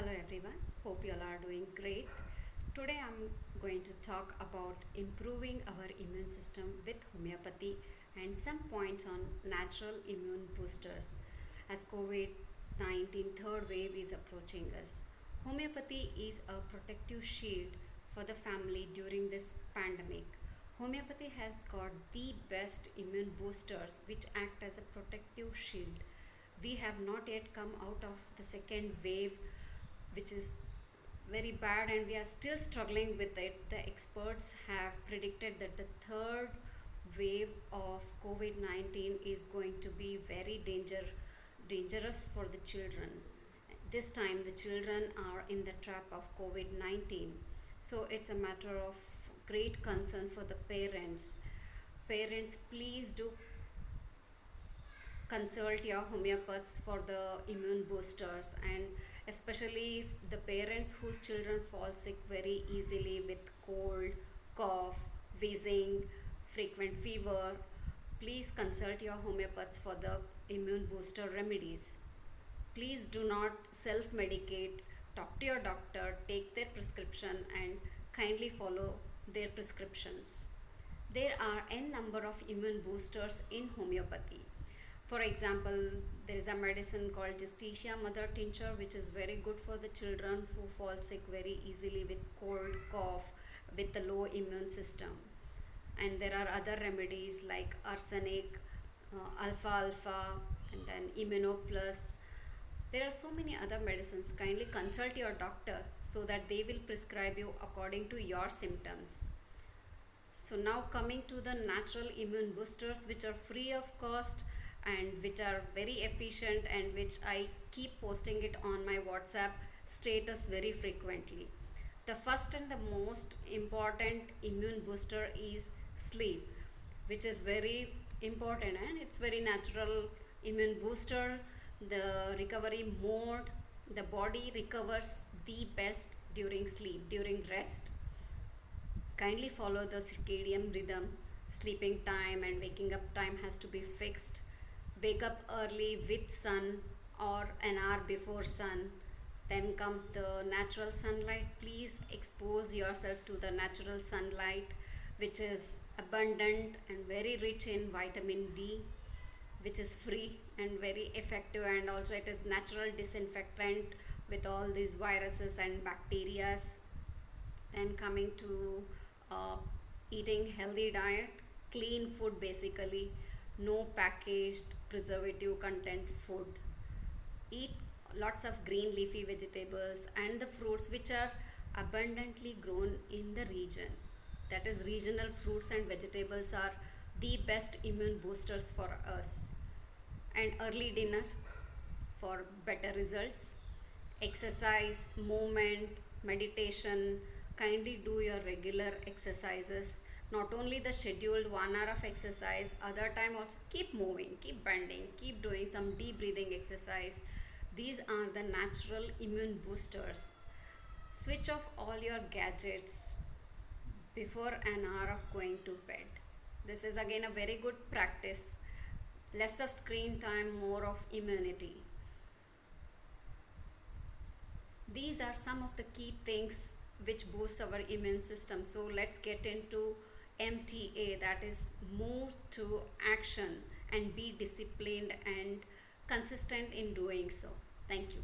Hello everyone, hope you all are doing great. Today I'm going to talk about improving our immune system with homeopathy and some points on natural immune boosters as COVID-19 third wave is approaching us. Homeopathy is a protective shield for the family during this pandemic. Homeopathy has got the best immune boosters which act as a protective shield. We have not yet come out of the second wave, which is very bad, and we are still struggling with it. The experts have predicted that the third wave of COVID 19 is going to be very dangerous for the children. This time, the children are in the trap of COVID 19. So, it's a matter of great concern for the parents. Parents, please do consult your homeopaths for the immune boosters, and especially the parents whose children fall sick very easily with cold, cough, wheezing, frequent fever. Please consult your homeopaths for the immune booster remedies. Please do not self medicate. Talk to your doctor, take their prescription, and kindly follow their prescriptions. There are n number of immune boosters in homeopathy. For example, there is a medicine called Justicia Mother Tincture, which is very good for the children who fall sick very easily with cold, cough, with the low immune system. And there are other remedies like arsenic, alpha alpha, and then immunoplus. There are so many other medicines. Kindly consult your doctor so that they will prescribe you according to your symptoms. So now coming to the natural immune boosters, which are free of cost and which are very efficient, and which I keep posting it on my WhatsApp status very frequently. The first and the most important immune booster is sleep, which is very important, and it's very natural immune booster. The recovery mode, the body recovers the best during sleep, during rest. Kindly follow the circadian rhythm. Sleeping time and waking up time has to be fixed. Wake up early with sun or an hour before sun. Then comes the natural sunlight. Please expose yourself to the natural sunlight, which is abundant and very rich in vitamin D, which is free and very effective, and also it is natural disinfectant with all these viruses and bacteria. Then coming to uh, eating healthy diet, clean food basically, no packaged preservative content food. Eat lots of green leafy vegetables and the fruits which are abundantly grown in the region. That is, regional fruits and vegetables are the best immune boosters for us. And early dinner for better results. Exercise, movement, meditation. Kindly do your regular exercises. Not only the scheduled 1 hour of exercise, other time also keep moving, keep bending, keep doing some deep breathing exercise. These are the natural immune boosters. Switch off all your gadgets before an hour of going to bed. This is again a very good practice. Less of screen time, more of immunity. These are some of the key things which boost our immune system. So let's get into MTA, that is move to action, and be disciplined and consistent in doing so. Thank you.